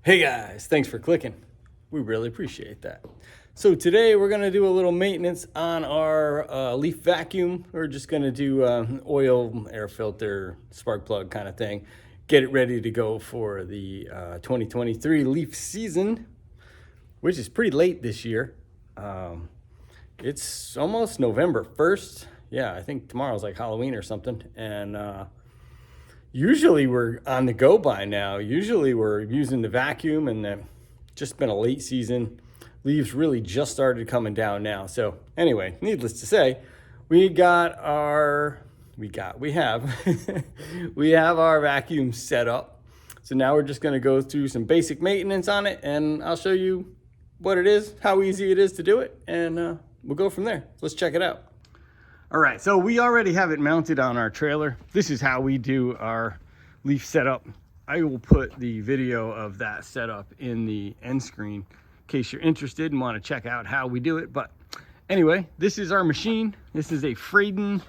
Hey guys, thanks for clicking. We really appreciate that. So today we're gonna do a little maintenance on our leaf vacuum. We're just gonna do oil, air filter, spark plug kind of thing. Get it ready to go for the 2023 leaf season, which is pretty late this year. It's almost November 1st. Yeah, I think tomorrow's like Halloween or something. And usually we're on the go by now. Usually we're using the vacuum, and just been a late season. Leaves really just started coming down now. So anyway, needless to say, we have our vacuum set up. So now we're just gonna go through some basic maintenance on it, and I'll show you what it is, how easy it is to do it, and we'll go from there. Let's check it out. All right, so we already have it mounted on our trailer. This is how we do our leaf setup. I will put the video of that setup in the end screen in case you're interested and want to check out how we do it. But anyway, this is our machine. This is a FRADAN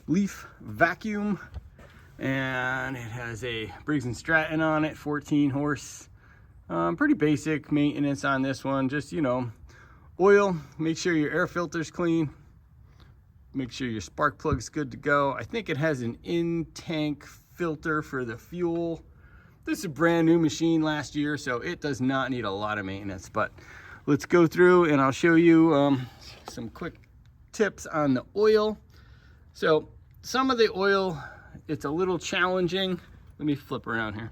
leaf vacuum, and it has a briggs&stratton on it, 14 horse. Pretty basic maintenance on this one. Just, you know, oil, make sure your air filter's clean. Make sure your spark plug's good to go. I think it has an in-tank filter for the fuel. This is a brand new machine last year, so it does not need a lot of maintenance. But let's go through and I'll show you some quick tips on the oil. So some of the oil, it's a little challenging. Let me flip around here.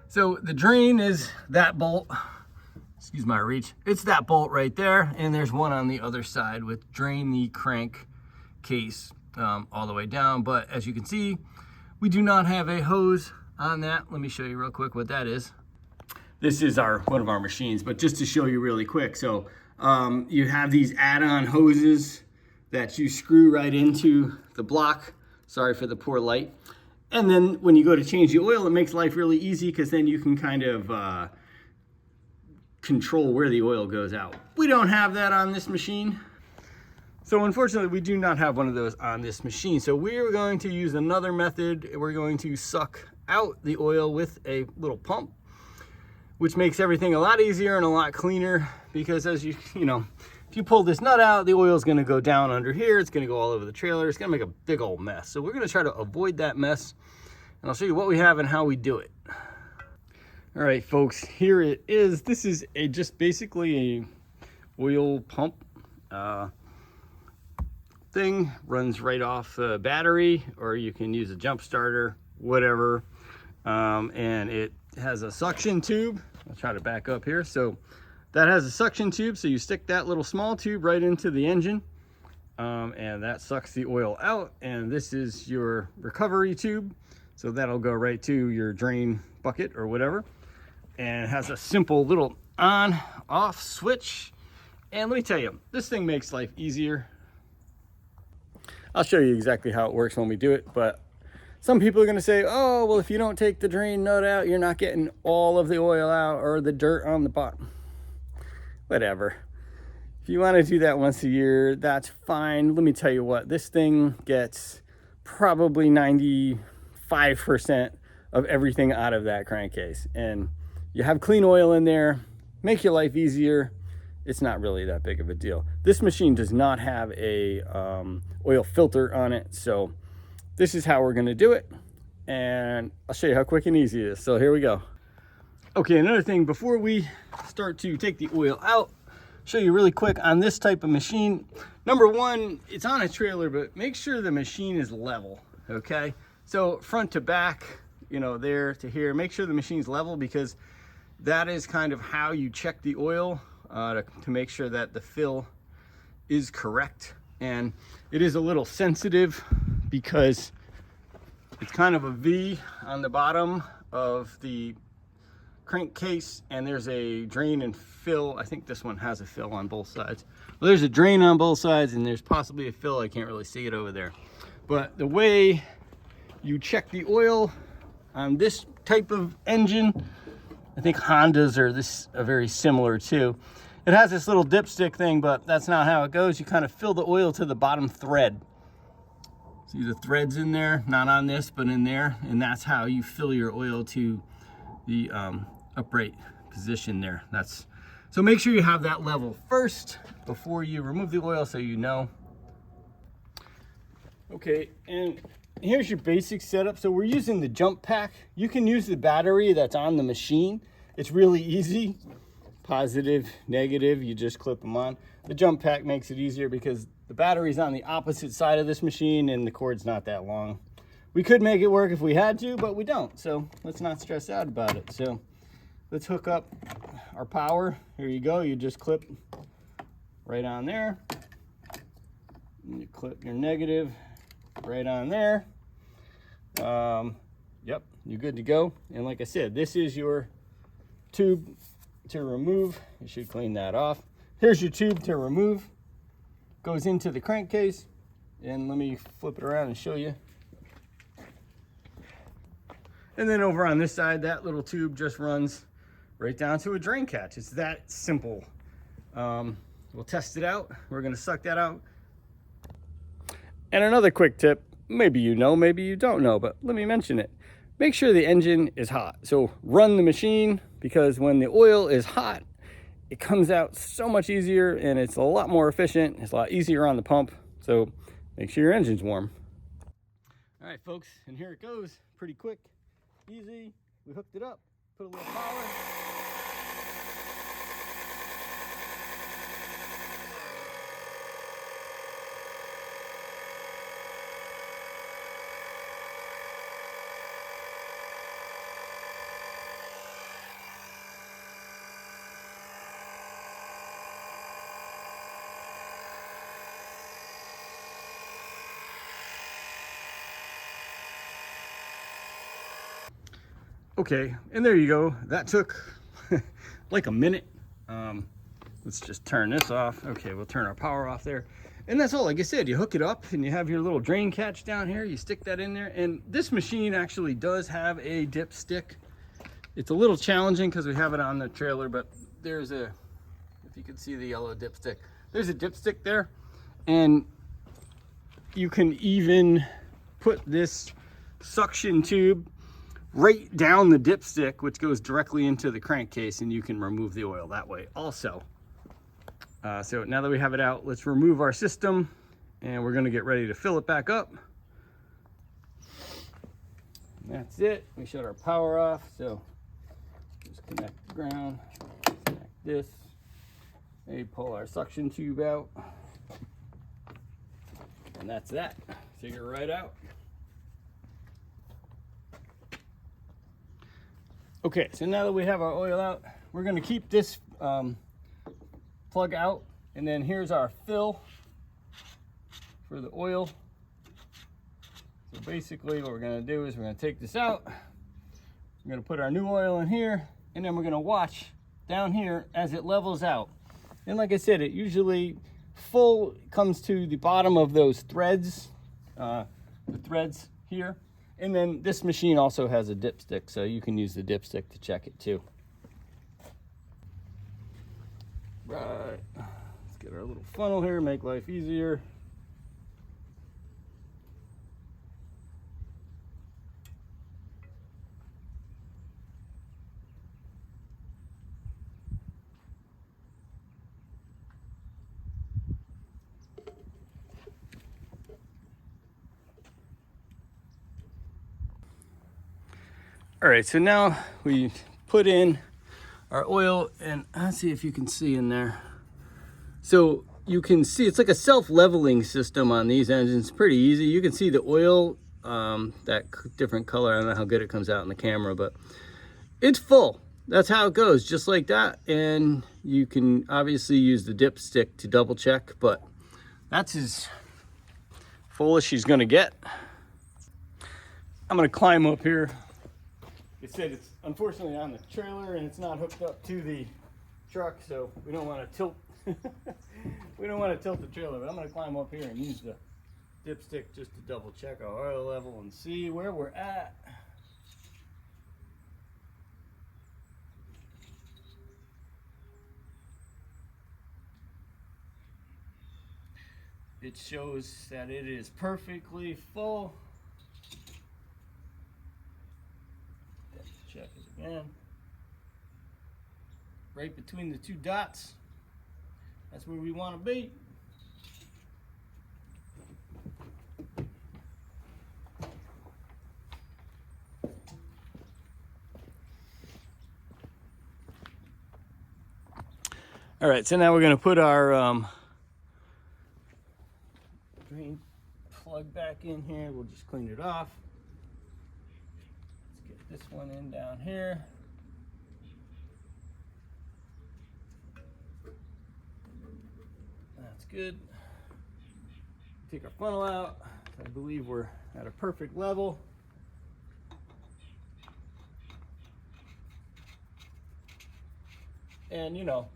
So the drain is that bolt. Excuse my reach. It's that bolt right there, and there's one on the other side with drain the crank case all the way down. But as you can see, we do not have a hose on that. Let me show you real quick what that is. This is one of our machines, but just to show you really quick. So you have these add-on hoses that you screw right into the block. Sorry for the poor light. And then when you go to change the oil, it makes life really easy, because then you can kind of control where the oil goes out. We don't have that on this machine. So unfortunately, we do not have one of those on this machine. So we're going to use another method. We're going to suck out the oil with a little pump, which makes everything a lot easier and a lot cleaner, because as you know, if you pull this nut out, the oil is going to go down under here. It's going to go all over the trailer. It's going to make a big old mess. So we're going to try to avoid that mess, and I'll show you what we have and how we do it. All right, folks, here it is. This is just basically a oil pump. Thing runs right off the battery, or you can use a jump starter, whatever. And it has a suction tube. I'll try to back up here. So that has a suction tube, so you stick that little small tube right into the engine, and that sucks the oil out. And this is your recovery tube, so that'll go right to your drain bucket or whatever. And it has a simple little on off switch. And let me tell you, this thing makes life easier. I'll show you exactly how it works when we do it, but some people are going to say, oh, well, if you don't take the drain nut out, you're not getting all of the oil out or the dirt on the bottom. Whatever. If you want to do that once a year, that's fine. Let me tell you what, this thing gets probably 95% of everything out of that crankcase. And you have clean oil in there, make your life easier. It's not really that big of a deal. This machine does not have a oil filter on it, so this is how we're going to do it, and I'll show you how quick and easy it is. So here we go. Okay, another thing before we start to take the oil out, show you really quick on this type of machine. Number one, it's on a trailer, but make sure the machine is level. Okay, so front to back, you know, there to here, make sure the machine's level, because that is kind of how you check the oil. To make sure that the fill is correct. And it is a little sensitive because it's kind of a V on the bottom of the crankcase, and there's a drain and fill. I think this one has a fill on both sides. Well, there's a drain on both sides, and there's possibly a fill. I can't really see it over there. But the way you check the oil on this type of engine, I think Hondas are very similar too. It has this little dipstick thing, but that's not how it goes. You kind of fill the oil to the bottom thread. See the threads in there? Not on this, but in there. And that's how you fill your oil to the upright position there. So make sure you have that level first before you remove the oil, so you know. Okay, and here's your basic setup. So we're using the jump pack. You can use the battery that's on the machine. It's really easy. Positive, negative, you just clip them on. The jump pack makes it easier because the battery's on the opposite side of this machine and the cord's not that long. We could make it work if we had to, but we don't. So let's not stress out about it. So let's hook up our power. Here you go. You just clip right on there. And you clip your negative right on there. Yep, you're good to go. And like I said, this is your tube to remove. You should clean that off. Here's your tube to remove. Goes into the crankcase. And let me flip it around and show you. And then over on this side, that little tube just runs right down to a drain catch. It's that simple. We'll test it out. We're gonna suck that out. And another quick tip, maybe you know, maybe you don't know, but let me mention it. Make sure the engine is hot. So run the machine, because when the oil is hot, it comes out so much easier and it's a lot more efficient. It's a lot easier on the pump. So make sure your engine's warm. All right, folks, and here it goes. Pretty quick, easy. We hooked it up, put a little power. Okay, and there you go. That took like a minute. Let's just turn this off. Okay, we'll turn our power off there. And that's all. Like I said, you hook it up and you have your little drain catch down here. You stick that in there. And this machine actually does have a dipstick. It's a little challenging because we have it on the trailer, but there's a, if you can see the yellow dipstick, there's a dipstick there. And you can even put this suction tube right down the dipstick, which goes directly into the crankcase, and you can remove the oil that way also. So now that we have it out, let's remove our system, and we're going to get ready to fill it back up. And that's it. We shut our power off, so just connect the ground, connect this, maybe pull our suction tube out, and that's that. Figure right out. Okay, so now that we have our oil out, we're going to keep this plug out, and then here's our fill for the oil. So basically what we're going to do is we're going to take this out, we're going to put our new oil in here, and then we're going to watch down here as it levels out. And like I said, it usually full comes to the bottom of those threads, the threads here. And then this machine also has a dipstick, so you can use the dipstick to check it too. Right, let's get our little funnel here, make life easier. All right, so now we put in our oil, and let's see if you can see in there. So you can see it's like a self-leveling system on these engines. Pretty easy. You can see the oil, that different color. I don't know how good it comes out in the camera, but it's full. That's how it goes, just like that. And you can obviously use the dipstick to double check, but that's as full as she's gonna get. I'm gonna climb up here. It said it's unfortunately on the trailer and it's not hooked up to the truck, so we don't want to tilt. We don't want to tilt the trailer, but I'm going to climb up here and use the dipstick just to double check our oil level and see where we're at. It shows that it is perfectly full. Check it again. right between the two dots. That's where we want to be. All right, so now we're going to put our drain plug back in here. We'll just clean it off. Let's get this one in down here. That's good. Take our funnel out. I believe we're at a perfect level. And you know,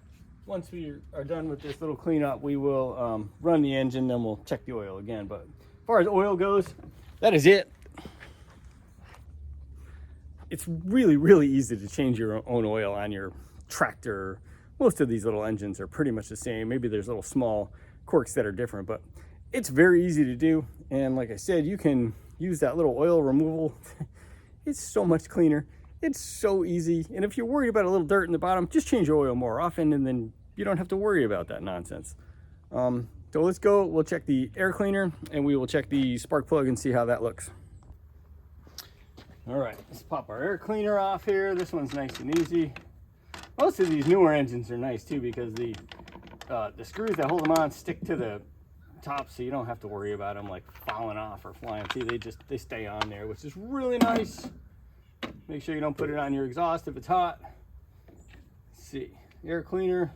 once we are done with this little cleanup, we will run the engine, then we'll check the oil again. But as far as oil goes, that is it. It's really, really easy to change your own oil on your tractor. Most of these little engines are pretty much the same. Maybe there's little small quirks that are different, but it's very easy to do. And like I said, you can use that little oil removal. It's so much cleaner. It's so easy. And if you're worried about a little dirt in the bottom, just change your oil more often and then you don't have to worry about that nonsense. So let's go, we'll check the air cleaner and we will check the spark plug and see how that looks. All right, let's pop our air cleaner off here. This one's nice and easy. Most of these newer engines are nice too because the screws that hold them on stick to the top, so you don't have to worry about them like falling off or flying. See, they stay on there, which is really nice. Make sure you don't put it on your exhaust if it's hot. Let's see, air cleaner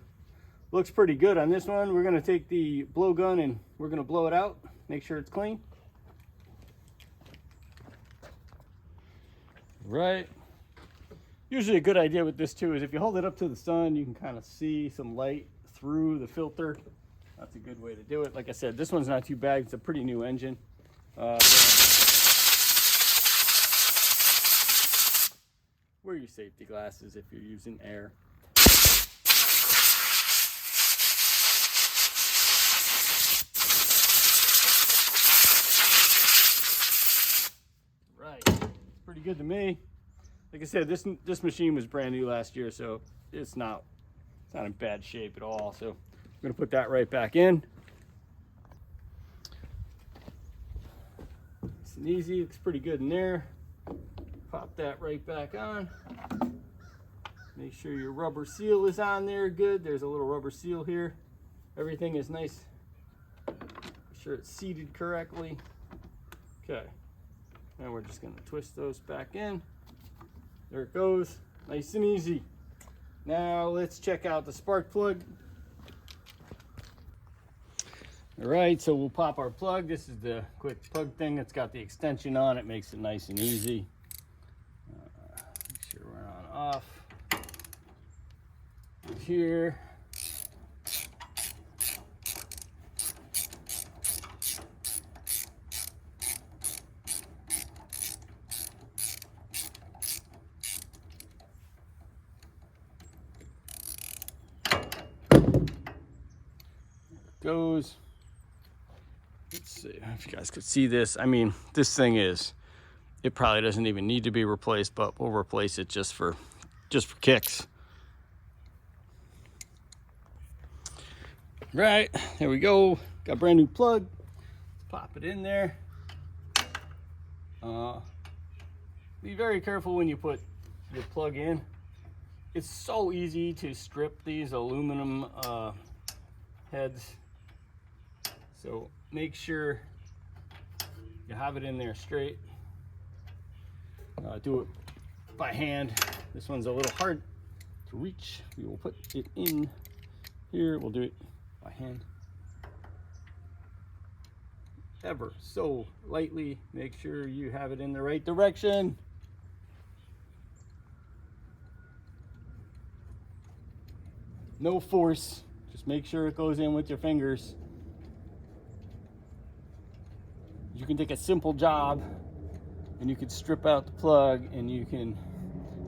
looks pretty good on this one. We're gonna take the blowgun and we're gonna blow it out, make sure it's clean. Right. Usually a good idea with this too is if you hold it up to the sun, you can kind of see some light through the filter. That's a good way to do it. Like I said, this one's not too bad. It's a pretty new engine. Wear your safety glasses if you're using air. Right, it's pretty good to me. Like I said, this machine was brand new last year, so it's not in bad shape at all. So I'm gonna put that right back in. Nice and easy, looks pretty good in there. Pop that right back on. Make sure your rubber seal is on there good. There's a little rubber seal here. Everything is nice. Make sure it's seated correctly. Okay, now we're just gonna twist those back in. There it goes, nice and easy. Now let's check out the spark plug. All right, so we'll pop our plug. This is the quick plug thing that's got the extension on it, makes it nice and easy. Make sure we're on off. Here. Goes. Let's see if you guys could see this. I mean, this thing it probably doesn't even need to be replaced, but we'll replace it just for kicks. Right, there we go. Got a brand new plug. Let's pop it in there. Be very careful when you put your plug in. It's so easy to strip these aluminum heads. So make sure you have it in there straight. Do it by hand. This one's a little hard to reach. We will put it in here. We'll do it by hand. Ever so lightly. Make sure you have it in the right direction. No force. Just make sure it goes in with your fingers. You can take a simple job and you can strip out the plug and you can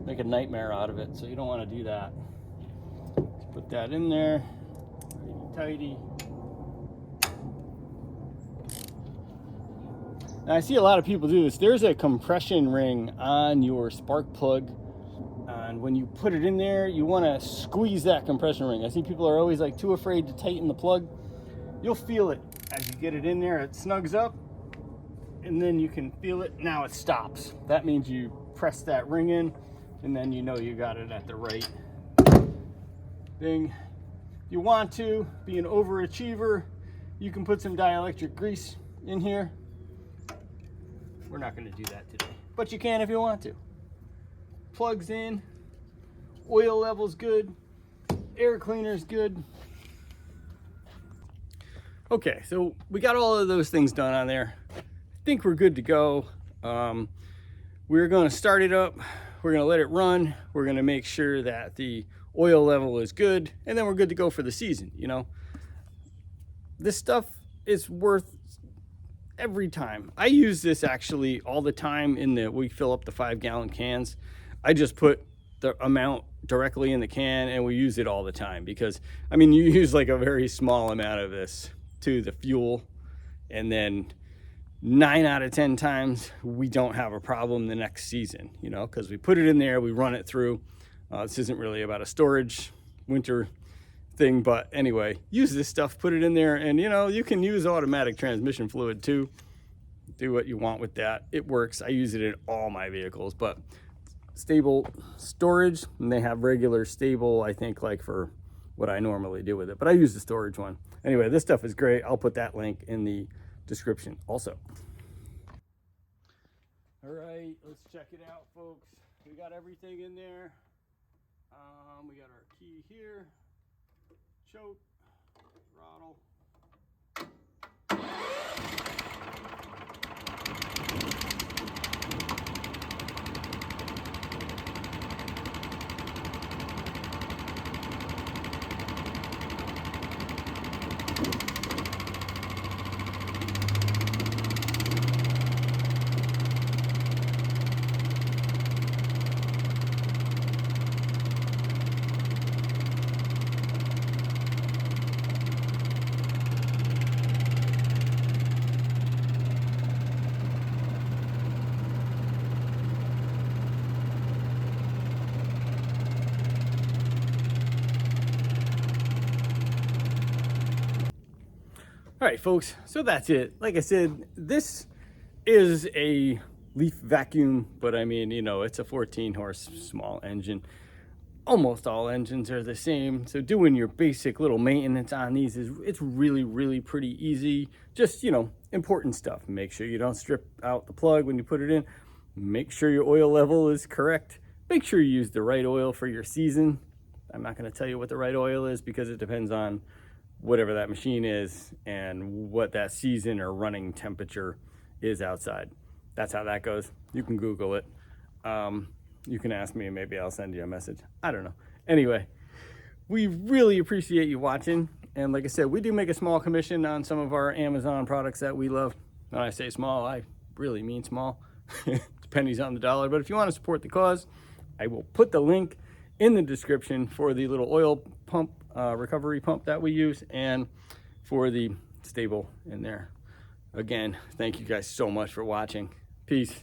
make a nightmare out of it. So you don't want to do that. Let's put that in there, tidy. Now I see a lot of people do this. There's a compression ring on your spark plug. And when you put it in there, you want to squeeze that compression ring. I see people are always like too afraid to tighten the plug. You'll feel it as you get it in there. It snugs up, and then you can feel it. Now it stops. That means you press that ring in, and then you know you got it at the right thing. If you want to be an overachiever, you can put some dielectric grease in here. We're not going to do that today, but you can if you want to. Plugs in, oil level's good, air cleaner's good. Okay, so we got all of those things done on there. I think we're good to go. We're going to start it up. We're going to let it run. We're going to make sure that the oil level is good, and then we're good to go for the season. You know, this stuff is worth every time. I use this actually all the time we fill up the 5-gallon cans. I just put the amount directly in the can, and we use it all the time because, I mean, you use like a very small amount of this to the fuel, and then 9 out of 10 times we don't have a problem the next season, you know, because we put it in there, we run it through. This isn't really about a storage winter thing, but anyway, use this stuff, put it in there, and you know, you can use automatic transmission fluid too. Do what you want with that. It works. I use it in all my vehicles, but stable storage, and they have regular stable, I think, like for what I normally do with it, but I use the storage one. Anyway, this stuff is great. I'll put that link in the description also. All right, let's check it out, folks. We got everything in there. We got our key here, choke, throttle. All right, folks, so that's it. Like I said, this is a leaf vacuum, but I mean, you know, it's a 14 horse small engine. Almost all engines are the same. So doing your basic little maintenance on these it's really, really pretty easy. Just, you know, important stuff. Make sure you don't strip out the plug when you put it in. Make sure your oil level is correct. Make sure you use the right oil for your season. I'm not going to tell you what the right oil is because it depends on whatever that machine is and what that season or running temperature is outside. That's how that goes. You can Google it. You can ask me and maybe I'll send you a message. I don't know. Anyway, we really appreciate you watching. And like I said, we do make a small commission on some of our Amazon products that we love. When I say small, I really mean small. Pennies on the dollar. But if you want to support the cause, I will put the link in the description for the little oil pump, recovery pump that we use, and for the stable in there. Again, thank you guys so much for watching. Peace.